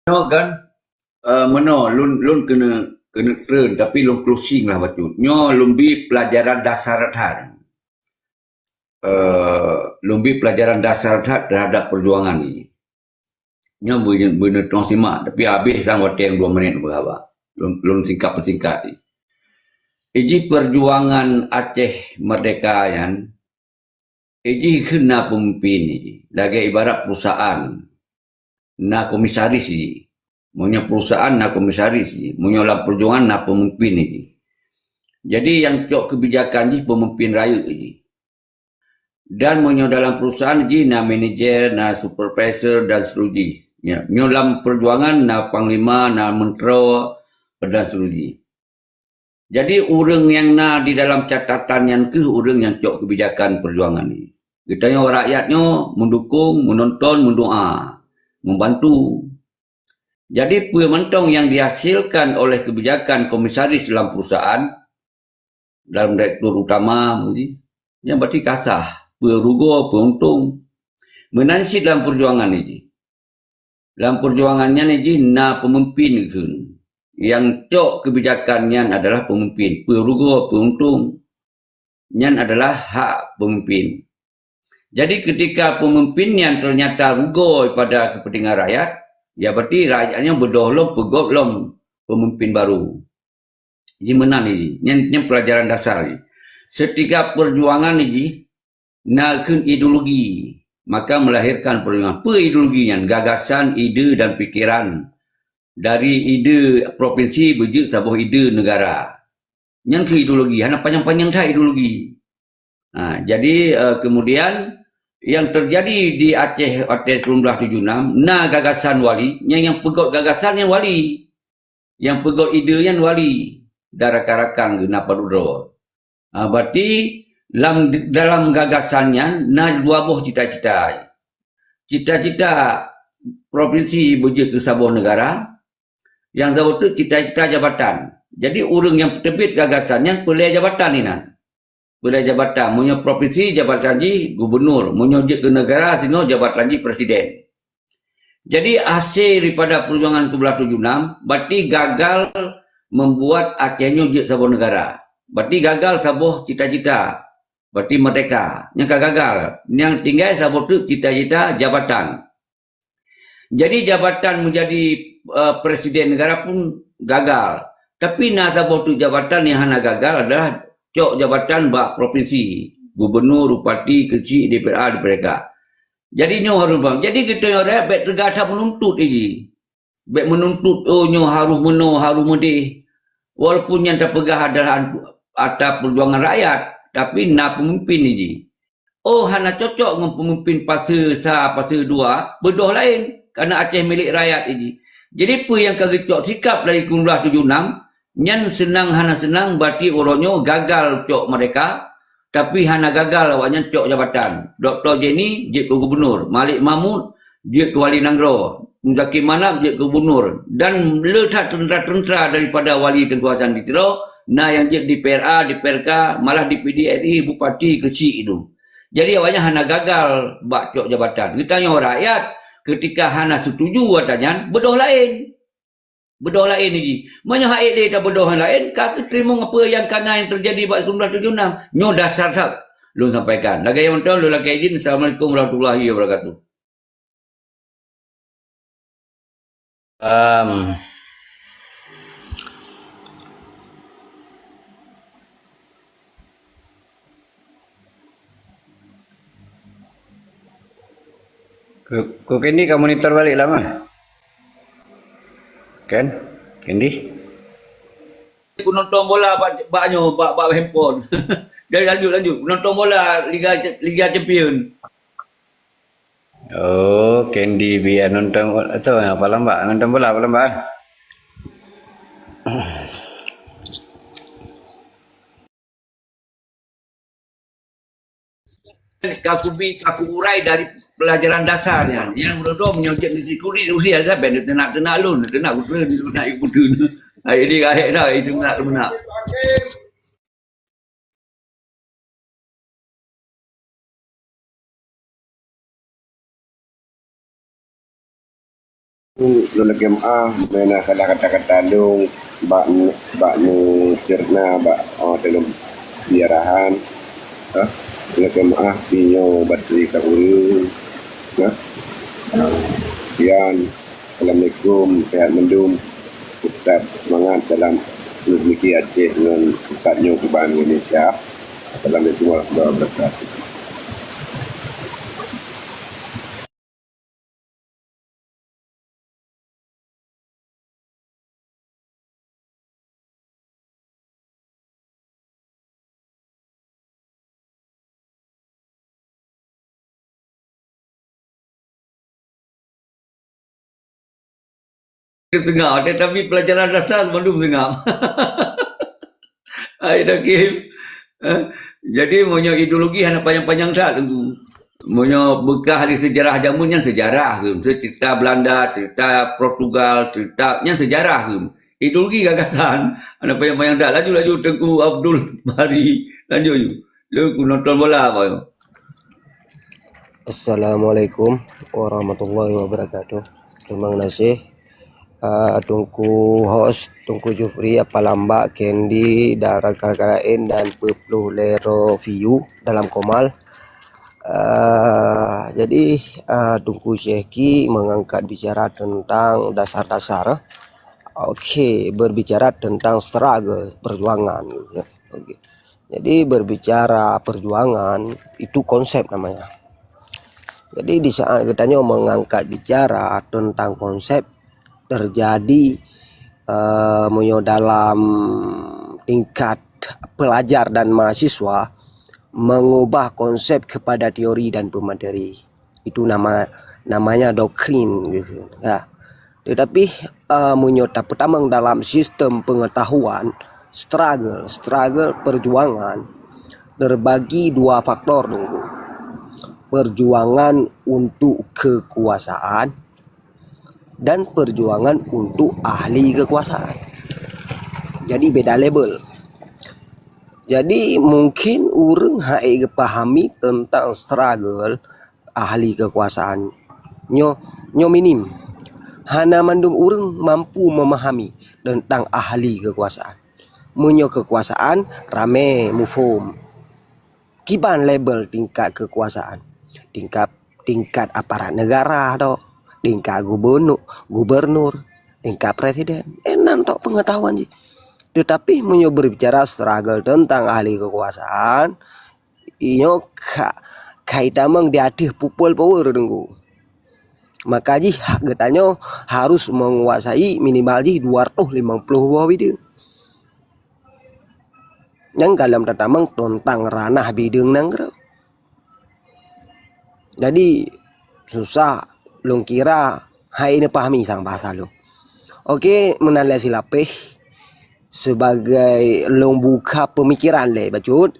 No kan meno lun kena turn tapi lun closing lah batut. Nyo lumbi pelajaran dasar had. Lumbi pelajaran dasar had terhadap perjuangan ni. Nyo bener tong simak tapi habis sang wateng 2 minit berapa. Lun singkat ni. Iji perjuangan Aceh Merdeka yan. Iji kena pemimpin ni. Lagi ibarat perusahaan. Na komisaris ni. Punya perusahaan na komisaris ni. Punya dalam perjuangan na pemimpin ni. Jadi yang cok kebijakan ni pemimpin rakyat ni. Dan punya dalam perusahaan ni na manager, na supervisor dan seterusnya. Ya, dalam perjuangan na panglima, na menteri dan seterusnya. Jadi orang yang na di dalam catatan yang ke orang yang cok kebijakan perjuangan ni. Kitanya rakyatnya mendukung, menonton, mendoa, membantu. Jadi pementong yang dihasilkan oleh kebijakan komisaris dalam perusahaan, dalam direktur utama, yang berarti kasah, perugo, penuntung, menansi dalam perjuangan ini. Dalam perjuangannya ini, na pemimpin ke. Yang cok kebijakannya adalah pemimpin. Perugo, penuntung, yang adalah hak pemimpin. Jadi ketika pemimpinnya ternyata rugoi pada kepentingan rakyat, ya berarti rakyatnya berdohlom, pegoblom pemimpin baru. Ini menang ini. Ini pelajaran dasar ini. Setiap perjuangan ini, nakun ideologi. Maka melahirkan perjuangan. Apa ideologinya? Gagasan, ide dan fikiran. Dari ide provinsi berjut sebuah ide negara. Yang ke ideologi. Hanya panjang-panjang tak ideologi. Jadi kemudian yang terjadi di Aceh 1976, na gagasan wali, yang pegot gagasan yang wali. Yang pegot ide yang wali. Darah-karakan ke Napadudro. Berarti dalam gagasannya, na dua buah cita-cita. Cita-cita provinsi berjut ke sebuah negara. Yang tahu tu cita-cita jabatan. Jadi orang yang terbit gagasannya pilih jabatan ni nan. Pilih jabatan. Punya provinsi jabatan ji gubernur. Punya ke negara sehingga jabatan ji presiden. Jadi hasil daripada perjuangan 1976 berarti gagal membuat Acehnya je sebuah negara. Berarti gagal sebuah cita-cita. Berarti merdeka. Yang gagal. Yang tinggal sebuah tu cita-cita jabatan. Jadi jabatan menjadi presiden negara pun gagal. Tapi nasabah tu jabatan yang hanya gagal adalah cok jabatan bak provinsi. Gubernur, bupati, kecil, DPR, DPRK. Jadi nyo harus bang. Jadi kita yang ada baik tergasa menuntut ini. Baik menuntut nyo harus meno, harus mendih. Walaupun yang terpegah adalah atas perjuangan rakyat. Tapi nak pemimpin ini. Oh hanya cocok dengan pemimpin fasa 1, fasa 2. Bedoh lain. Kerana Aceh milik rakyat ini. Jadi apa yang kagak sikap dari 1976, nyan senang hana senang berarti orangnya gagal cok mereka, tapi hana gagal awaknya cok jabatan. Dr. Jenny je ke gubernur, Malik Mahmud je ke wali Nanggro, Muzaki Manap je ke gubernur, dan letak tentera-tentera daripada wali kekuasaan di Tiro, nah yang je di PRA, di PRK, malah di PDRI, bupati kecil itu. Jadi awaknya hana gagal bak cok jabatan. Kita tanya rakyat, ketika hana setuju katanya, bedoh lain. Bedoh lain ni. Mana hak dia dah bedoh lain, kakak terima apa yang kana yang terjadi pada 1976. Nyo dasar sah. Lu sampaikan. Lagi yang mentau, lu lagi izin. Assalamualaikum warahmatullahi wabarakatuh. Kau Kendi kau monitor balik lama? Kan? Kendi? Aku nonton bola baknyo, bak handphone. Jadi lanjut. Nonton bola Liga Champion. Oh, Kendi biar nonton atau apa lambak? Nonton bola apa lambak? Aku urai dari pelajaran dasarnya. Yang berdua menyojek di sikuri Rusia saya ben tenak lu, tenak aku nak ikut dulu. Ini kahek dah itu nak. Lu lagi mana salah kata-kata lu bak nu cerna dalam biarahan lagi pinyo bateri kabur nah sekian assalamualaikum sehat mendung tetap semangat dalam memiliki Aceh dengan pusatnya Kuban Indonesia. Assalamualaikum warahmatullahi wabarakatuh. Setengah, tetapi pelajaran dasar belum setengah. Ada game. Jadi punya ideologi hanya panjang-panjang saja. Punya bekah di sejarah jamun yang sejarah. Cerita Belanda, cerita Portugal, ceritanya sejarah. Ideologi gagasan. Hanya panjang-panjang saja. Laju-laju Tengku Abdul Bari. Lanjut. Lu nonton bola apa? Assalamualaikum warahmatullahi wabarakatuh. Terima kasih. Tungku host, Tungku Jufri, Apalamba, Candy, Darah Karkarain, dan Pepluh Lero View dalam Komal. Jadi Tungku Syekhi mengangkat bicara tentang dasar-dasar. Oke, berbicara tentang struggle, perjuangan. Oke. Jadi berbicara perjuangan itu konsep namanya. Jadi di saat katanya mengangkat bicara tentang konsep terjadi dalam tingkat pelajar dan mahasiswa mengubah konsep kepada teori dan pemateri. Itu namanya doktrin gitu ya. Tetapi pertama dalam sistem pengetahuan struggle perjuangan terbagi dua faktor tunggu. Perjuangan untuk kekuasaan dan perjuangan untuk ahli kekuasaan. Jadi beda label. Jadi mungkin orang hai pahami tentang struggle ahli kekuasaan nyo minim. Hana mandung orang mampu memahami tentang ahli kekuasaan. Menyo kekuasaan rame mufum. Kiban label tingkat kekuasaan. Tingkat aparat negara dok. Tingkat gubernur, tingkat presiden, nantok pengetahuan sih. Tetapi berbicara struggle tentang ahli kekuasaan, iyo kaitamang diadih pupul power tunggu. Maka ji getanya harus menguasai minimal ji 250 buah video. Yang dalam tatamang tentang ranah bidung nanggro. Jadi susah long kira hai ini pahami sang bahasa lo. Oke, menalai silapeh sebagai long buka pemikiran le bacut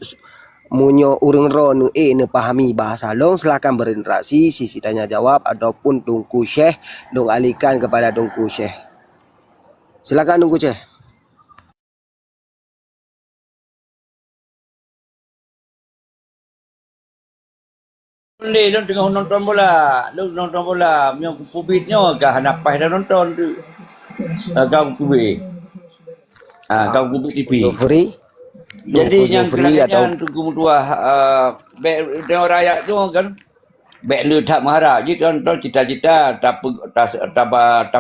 munyo urang ron ne pahami bahasa long, silakan berinteraksi sisi tanya jawab ataupun Tungku Syekh dong alihkan kepada Tungku Syekh. Silakan Tungku Syekh. Boleh dong tengah nonton bola. Lu nonton bola. Yang publiknya kah napas dah nonton tu. Kau publik. Kau publik TV. Jufri. Jadi yang kelakanya Tungku Mutuah tengok rakyat tu kan. Baik lu tak marah. Jadi contoh cita-cita tak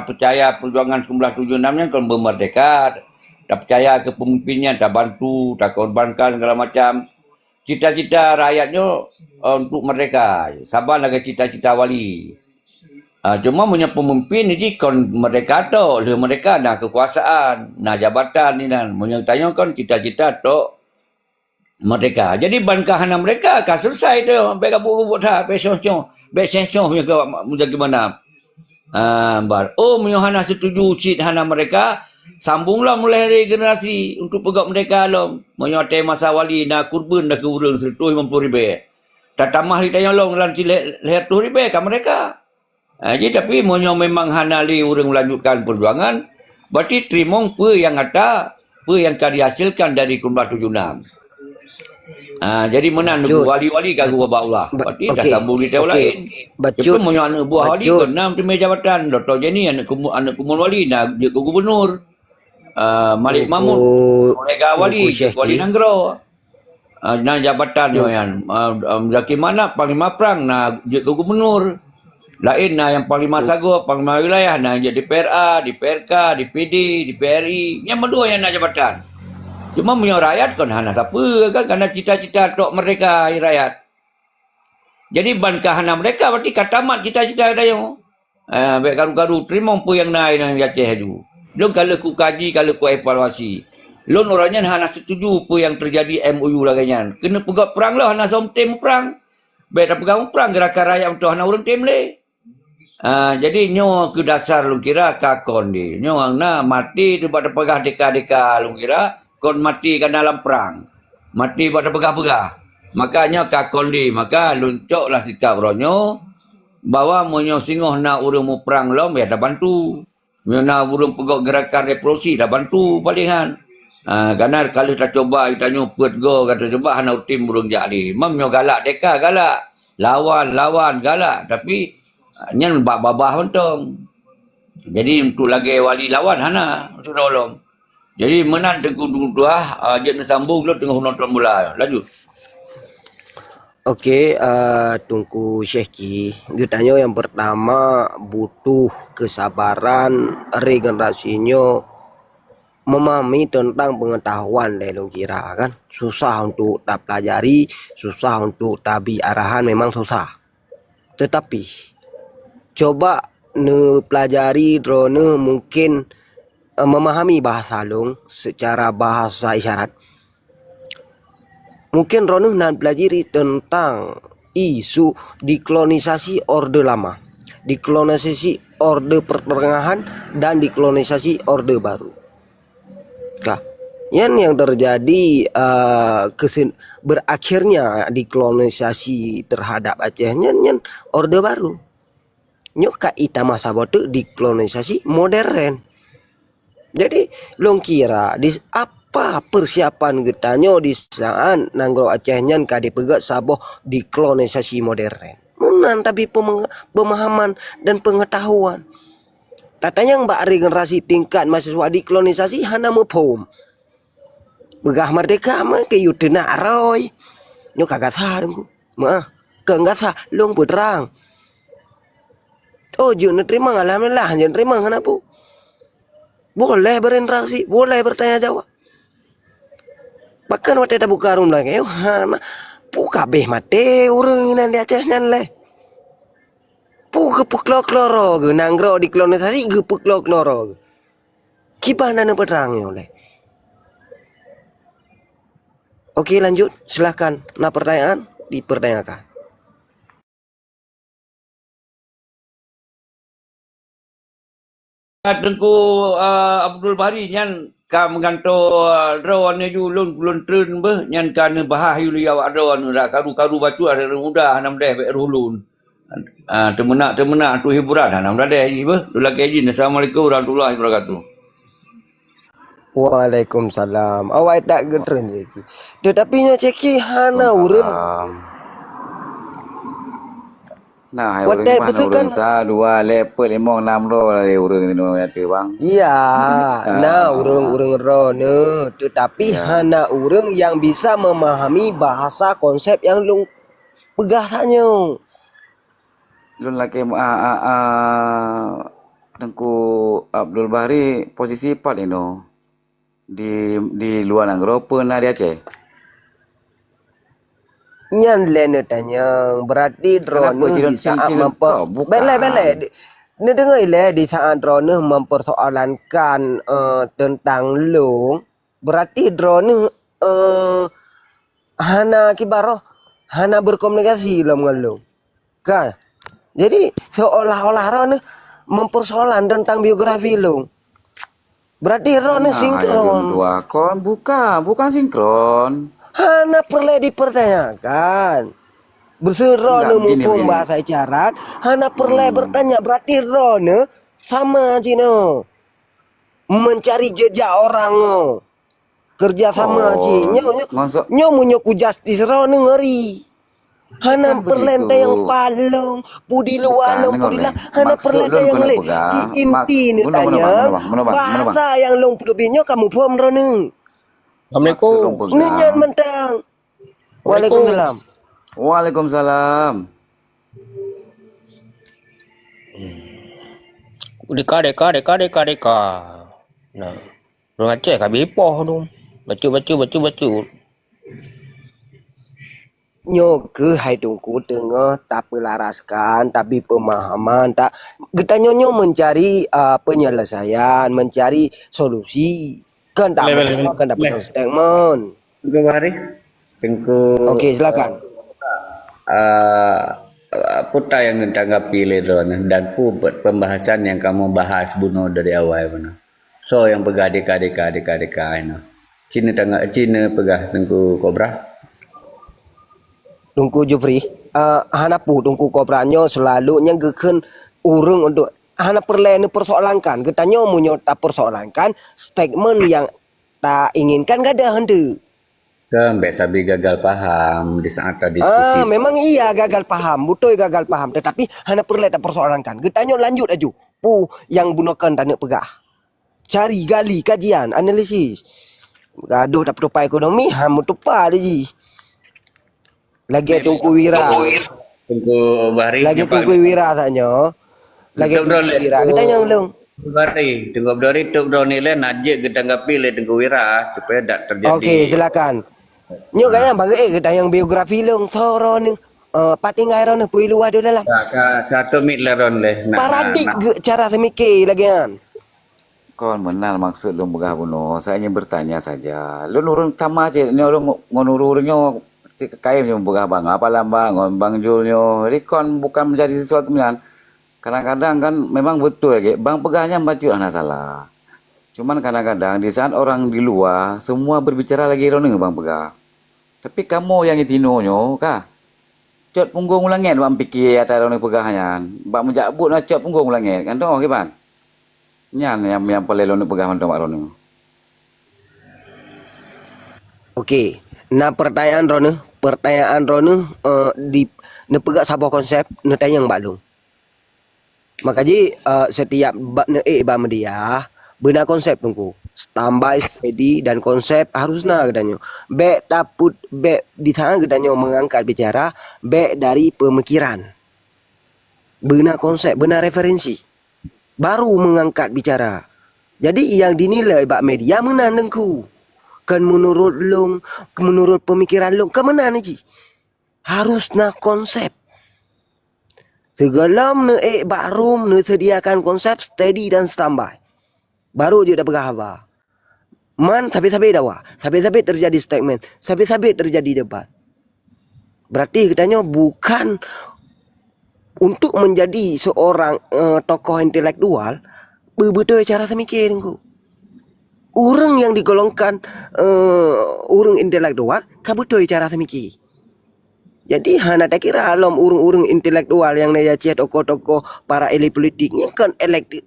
percaya perjuangan 1976 yang kan bermerdeka. Tak percaya ke pemimpinnya, tak bantu, tak korbankan segala macam. Cita-cita rakyatnya untuk mereka. Sabar lagi cita-cita wali. Cuma punya pemimpin ni kon mereka tu. Mereka nak kekuasaan, nak jabatan ni dan. Punya tanya kan cita-cita tu mereka. Jadi bankahan mereka akan selesai tu. Mereka buat tak. Besok punya ke mana. Punya hana setuju cita hana mereka. Sambunglah mulai dari generasi untuk pegawai mereka long. Menyotai masa wali nak kurban dah ke urang 150,000. Tak tamah ditanya long dalam leher 100,000 kan mereka. Jadi tapi memang hanali urang melanjutkan perjuangan. Berarti terima apa yang ada, apa yang akan dihasilkan dari 1976. Jadi menang Bacut. wali-wali kagum bapa Allah. Berarti dah Okey. sambung di tahun lain. Bacut. Jepun punya anak buah wali Bacut. kan enam terima jabatan. Dr. Jenny anak kumul wali nak dia ke gubernur. Malik Mahmud kolega wali, Syekh wali Ki. Nanggro. Nang jabatan yo yan. Zaki Manap panglima perang nak dia ke gubernur. Lain nah yang panglima sago, panglima wilayah nah jadi PRA, di PRK, di PD, di PRI. Yang berdua yang nak jabatan. Cuma punya rakyat kan hana siapa kan karena cita-cita tok mereka rakyat. Jadi ban kahana mereka berarti katamat cita-cita ada yang baik garu-garu terima apa yang naik yang Aceh tu. Long kalau ku kaji, kalau ku evaluasi. Long orangnya hana setuju apa yang terjadi MOU laganya. Kena pegang perang lah hana som tem perang. Baik tak pegang perang gerakan rakyat untuk hana urang tem le. Jadi nyo ke dasar lu kira kakon di. Nyo na mati tu pada pegah deka-deka lu kira kon mati kan dalam perang. Mati pada pegah-pegah. Makanya kakon di. Maka luncoklah sikap ronyo bahawa monyo singoh na urang mu perang lom ya dah bantu. Monyo na urang pegok gerakan revolusi dah bantu palingan. Karena kalau kita coba kita nyuput go kata coba hana tim burung jadi. Mamnyo galak deka galak. Lawan galak tapi nyan babah mentong. Jadi untuk lagi wali lawan hana sudah ulum. Jadi menang tengku dua jen sambung lo tengah nonton mula. Lanjut. Okey, Tunku Syekh Ki. Getanya yang pertama butuh kesabaran regenerasinya memahami tentang pengetahuan le kira kan. Susah untuk tak pelajari, susah untuk tabi arahan memang susah. Tetapi coba ne pelajari drone mungkin memahami bahasa long secara bahasa isyarat. Mungkin Ronuh nak pelajari tentang isu dekolonisasi Orde Lama, dekolonisasi Orde Pertengahan dan dekolonisasi Orde Baru. Kah, yang terjadi berakhirnya dekolonisasi terhadap Aceh nyen Orde Baru. Nyok ita masa bote dekolonisasi modern. Jadi long kira di apa persiapan getanyo di saat Nanggro Aceh nyan kadi pegat saboh dekolonisasi modern. Menan tapi pemahaman dan pengetahuan. Katanya mbak regenerasi tingkat mahasiswa dekolonisasi hana mepom. Begah merdeka mah ke yudena aroy. Nyo kagak sarengku. Mah ke enggak sa long putrang. Oh jun terima alhamdulillah jun terima kenapa? Boleh berinteraksi, boleh bertanya jawab. Bahkan waktu kita buka rumah lagi, buka beh mate urang ini di Aceh nyan le. Buka puklok-kloro, Nanggro dekolonisasi ge puklok-kloro. Gimana nih perangnya oleh? Oke lanjut, silahkan. Nah pertanyaan dipertanyakan. Tengku Abdul Bahari nyan ka menganto rawan ju lun trun be nyan kana bahah yu liau rawan ra karu batu ada muda hanam deh be rulun. Temena tu hiburan hanam deh be lagi izin. Assalamualaikum warahmatullahi wabarakatuh. Waalaikumsalam. Awak tak getren je. Tetapi nya ceki hana urang. Nah, Wadai urang betul urang kan? sa 2 lepel 5 6 ro urang ni nyata bang. Iya, nah urang-urang rono, tetapi hana urang yang bisa memahami bahasa konsep yang lu pegah tanya. Lun laki Tengku Abdul Bahari posisi 4 ino. Di luar Nanggro pernah di Aceh. Nyan lene tanya, berarti drone di saat bele. Ni dengar ile di saat drone mempersoalankan tentang long, berarti drone hana kibaro hana berkomunikasi lah dengan long. Kan? Jadi seolah-olah drone mempersoalan tentang biografi long. Berarti drone sinkron. Dua kon bukan sinkron. Hana perlu dipertanyakan. Berserona mumpung bahasa isyarat, hana perlu bertanya berarti rona sama cino. Mencari jejak orang. Kerjasama je. Masuk Nyo munyo ku justice ro ni ngeri. Hana bukan perlente begitu. yang palong, pudi luar, Bukan, pudi oleh. lah. Hana Maksud perlente lu yang kena le. pegang. Inti ni Mana tanya, bang? bahasa yang long pedubinyo kamu paham ro ni. Maksud lu Ni nyan pegang. mentang. Waalaikumsalam. Waalaikumsalam. Deka. Nah, orang Aceh kan bepoh tu. Baca. Nyo ke hai tungku tengah tak pelaraskan tapi pemahaman tak kita nyo mencari penyelesaian, mencari solusi. Kan tak kan dapat statement. Tengku Bahari. Tengku Okey, silakan. Putar yang ditanggapi Ledron dan pembahasan yang kamu bahas bunuh dari awal mana. So yang pegah deka ini. Cina pegah Tengku Kobra. Tungku Jufri, hanapu tungku kobranyo selalu nyanggekeun urang untuk hana perlu persoalankan. Ketanya munyo tak persoalankan statement yang tak inginkan gak ada hendak. Kembali sabi gagal paham di saat ada diskusi. Memang iya gagal paham, betul gagal paham. Tetapi hana perlu tak persoalankan. Ketanya lanjut aja. Yang bunuhkan tak nak pegah. Cari gali kajian analisis. Gaduh tak perlu ekonomi, ham tupa lagi. Lagi tungku wira. Tengku Bahari. Lagi tungku wira tanya. Lagi tungku wira. Kita yang belum. Bahari, Tengku Bahari tu bro ni najik ketanggapi le Tengku Wira supaya tak terjadi. Okey, silakan. Nyo gaya bagi kita yang biografi long soro ni. Patingai ro ni pui luar tu dalam. Satu mit leron le. Paradik cara semikir lagi kan. Kon benar maksud lu begah bunuh. Saya ingin bertanya saja. Lu nurun tama je. Ni lu ngonururnya kaya nyo begah bang. Apa lambang bang Julnyo. Jadi kon bukan menjadi sesuatu kemudian. Kadang-kadang kan memang betul ya. Bang pegahnya baca anak salah. Cuman kadang-kadang di saat orang di luar semua berbicara lagi roneng bang pegah. Tapi kamu yang itinonyo kah? Cot punggung ulangin bang pikir atas roneng pegahnya. Bang menjabut nak cot punggung ulangin. Kan tu okey bang. Nyan yang paling roneng pegah mantu mak roneng. Okey. Nah pertanyaan Rone di nepegak sabah konsep netayang balung. Makanya setiap bak media benar konsep tunggu standby steady dan konsep harusnya katanya baik taput baik di sana katanya mengangkat bicara baik dari pemikiran benar konsep benar referensi baru mengangkat bicara jadi yang dinilai bak media menandengku kan menurut pemikiran long ke mana ni harusnya konsep Tegalam ne baru ne sediakan konsep steady dan standby. Baru je dah berkhabar. Man sampai-sampai dawa. Sampai-sampai terjadi statement. Sampai-sampai terjadi debat. Berarti katanya bukan untuk menjadi seorang tokoh intelektual betul cara semikir engkau. Orang yang digolongkan orang intelektual kan betul cara semikir. Jadi hana tak kira alam urung-urung intelektual yang nak jadi tokoh-tokoh para elit politiknya kan elektrik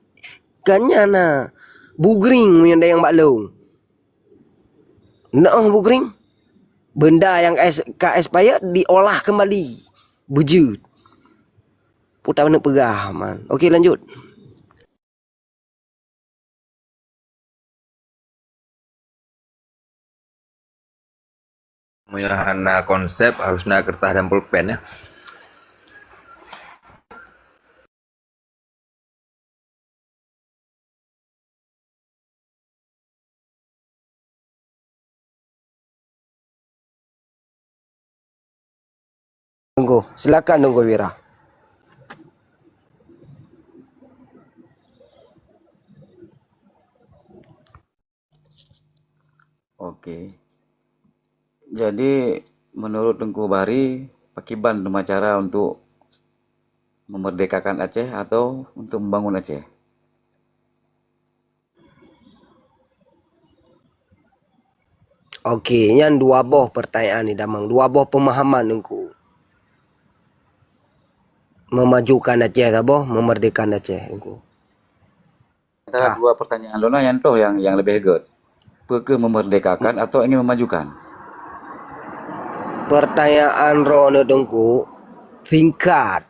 kannya na bugring yang dayang baklong. Nah bugring benda yang expired diolah kembali. Bujut. Putar mana pegah man. Okey lanjut. Hana konsep harusnya kertas dan pulpen ya. Silakan tunggu Wira. Okey. Jadi menurut Tengku Bahari, Pakiban cuma cara untuk memerdekakan Aceh atau untuk membangun Aceh? Okey, yang dua boh pertanyaan ni damang, dua boh pemahaman Tengku. Memajukan Aceh apa? Memerdekakan Aceh Tengku. Antara dua pertanyaan Lona yang toh yang lebih good. Apakah memerdekakan atau ingin memajukan? Pertanyaan rono dongku singkat,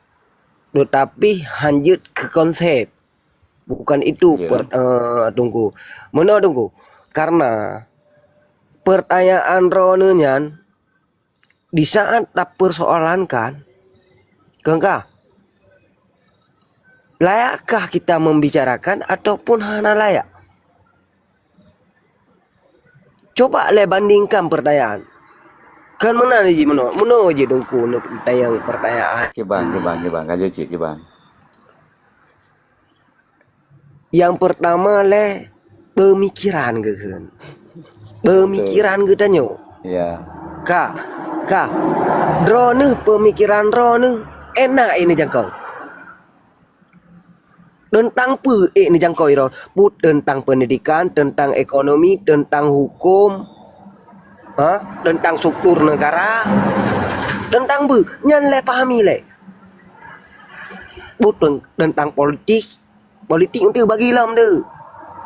tetapi lanjut ke konsep. Bukan itu Ya. tunggu. Mana tunggu? Karena pertanyaan rono nyan di saat tak persoalankan, kengkah layakkah kita membicarakan ataupun hana layak? Coba le bandingkan pertanyaan. Kan mana ni mana je dongku pertanyaan. Ke bang, lanjut cik ke bang. Yang pertama le pemikiran ke kan. Pemikiran ke tanyo. Ya. Kak, drone pemikiran drone enak ini jangkau. Tentang apa ni jangkau iro? Put tentang pendidikan, tentang ekonomi, tentang hukum, tentang struktur negara, tentang apa? Nyan le pahami le. Put tentang politik untuk bagi lam tu.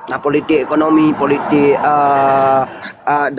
Politik ekonomi, politik dalam